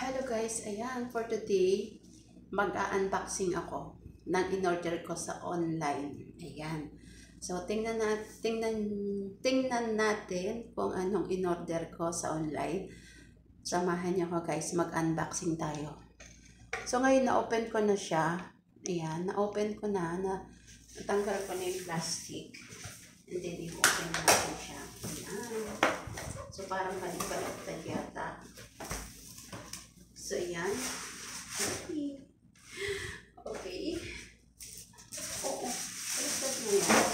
Hello guys, ayan, for today, mag-a-unboxing ako ng in-order ko sa online. Ayan. So, tingnan natin kung anong in-order ko sa online. Samahan niyo ko guys, mag-unboxing tayo. So, ngayon na-open ko na siya. Ayan, na-open ko na, natanggal ko na yung plastic. And then, i-open natin siya. Ayan. So, parang balik-baliktad yata. So, ayan. Okay. Oo. Baliktad mo yan.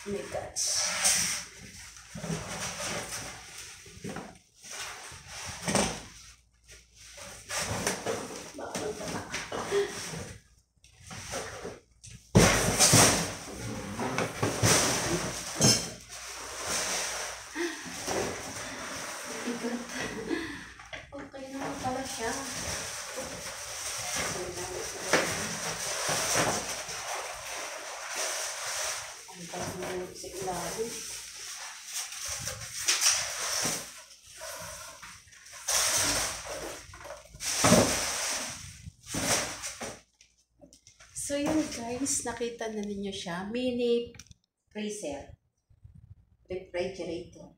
Oh my gosh. Okay naman pala siya. Ang pagmulog sa ilalim. So yun guys, nakita na ninyo siya. Mini freezer. Refrigerator.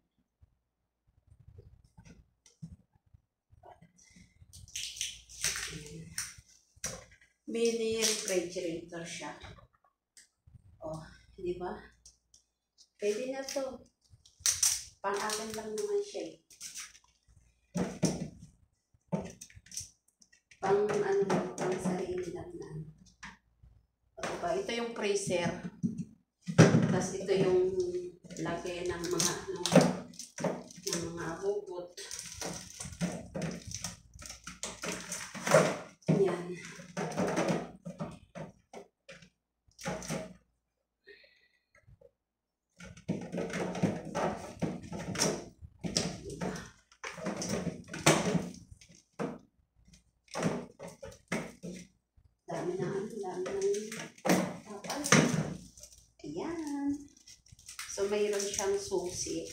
Mini refrigerator siya. Oh, di ba? Pwede na to. Pang-akin lang naman siya eh. Pang sarili lang na. O diba? Ito yung freezer. Tapos ito yung lagay ng mga bubot. Yan. Dami ng tapal. Ayan. So, mayroon siyang susi.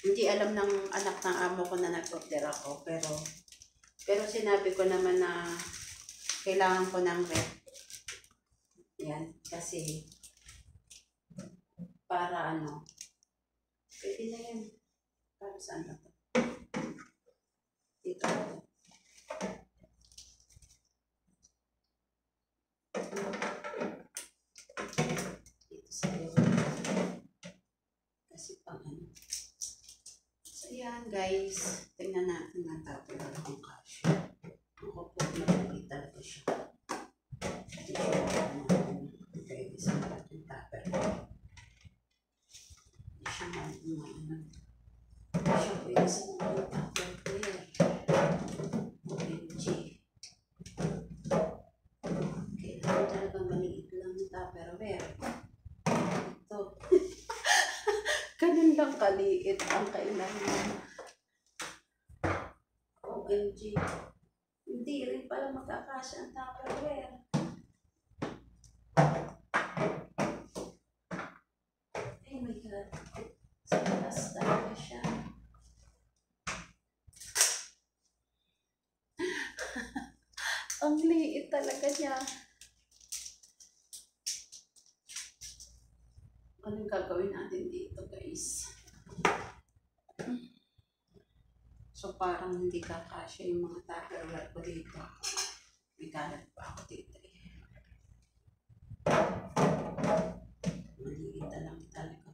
Hindi alam ng anak ng amo ko na nag-order ako. Pero sinabi ko naman na kailangan ko ng rep. Yan. Kasi, para pwede na yan. Para saan na to? Dito. Kasi so yan guys, tingnan natin na tapos ang cash. Ako po magpapit talaga siya. Okay, isang natin tapos. Hindi siya siya pwede sa mga tapos player. OMG. Kailangan talagang maliit lang ng tupperware. Ito. Ganun lang kaliit ang kailangan. OMG. Hindi rin pala magkakasya ang tupperware. Oh my God. Sa taas talaga siya. Ang liit talaga niya. Anong gagawin natin dito guys? So parang hindi kakasya yung mga tupperware ko dito. May kalat pa ako dito eh. Maliit na lang talaga.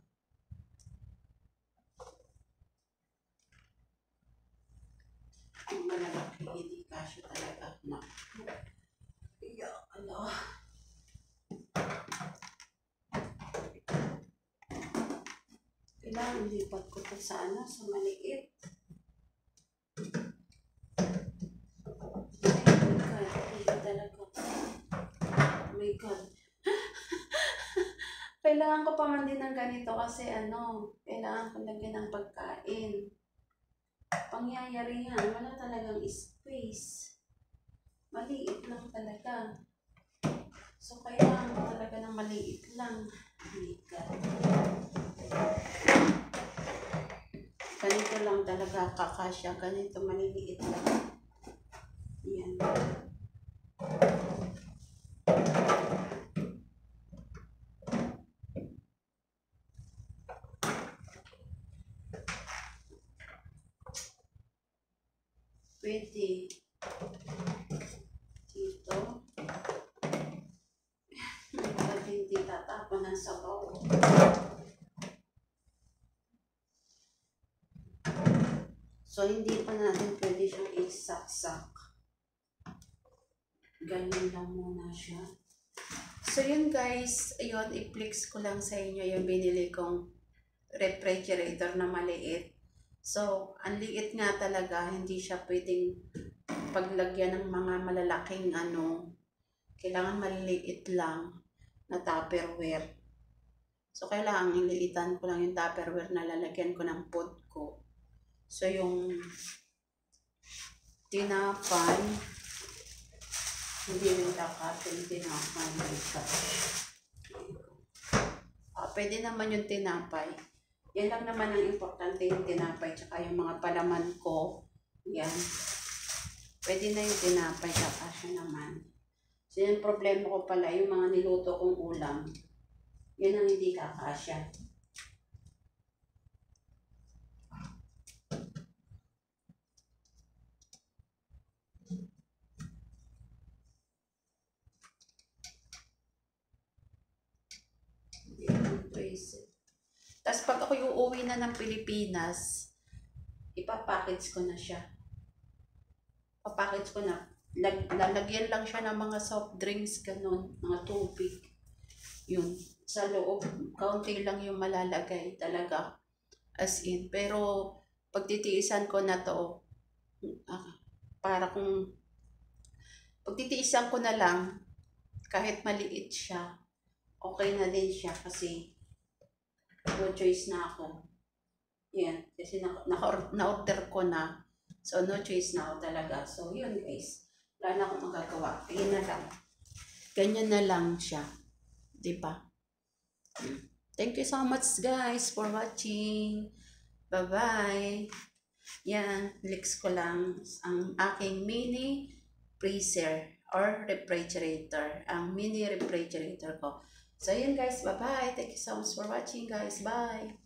Ang malalaki hindi kasya talaga. lang, lipat ko to sa ano, sa maliit. Ay, my God. Iba talaga. Oh my God. Kailangan ko pa man din ng ganito kasi ano, kailangan ko lagyan ng pagkain. Pangyayari yan, wala talagang space. Maliit lang talaga. So, kailangan ko talaga ng maliit lang. Oh my God. Ganito lang talaga kakasya. Ganito maliliit lang. Yan. Pwede. Dito. Bakit hindi tatapon ng sabaw? So, hindi pa natin pwede siyang isaksak. Ganyan lang muna siya. So, yun guys. Ayun, i-flex ko lang sa inyo yung binili kong refrigerator na maliit. So, ang liit nga talaga. Hindi siya pwedeng paglagyan ng mga malalaking ano. Kailangan maliliit lang na Tupperware. So, kailangan ililitan ko lang yung Tupperware na lalagyan ko ng food ko. So, yung tinapay, hindi rin kakatin tinapay. Pwede naman yung tinapay. Yan lang naman ang importante, yung tinapay, tsaka yung mga palaman ko. Yan. Pwede na yung tinapay, kakasya naman. So, yung problema ko pala, yung mga niluto kong ulam, yan ang hindi kakasya. Tapos pag ako yung uuwi na ng Pilipinas, ipapackage ko na siya. Papackage ko na. Lalagyan lang siya ng mga soft drinks, ganun, mga tubig. Yun. Sa loob, kaunti lang yung malalagay talaga. As in. Pero, pagtitiisan ko na to, para kung pagtitiisan ko na lang, kahit maliit siya, okay na din siya kasi no choice na ako. Yan. Kasi na-order ko na. So, no choice na ako talaga. So, yun guys. Wala na akong magagawa. Yun na lang. Ganyan na lang siya. Diba? Thank you so much guys for watching. Bye-bye. Yan. Flex ko lang ang aking mini freezer or refrigerator. Ang mini refrigerator ko. So, yun guys. Bye-bye. Thank you so much for watching guys. Bye.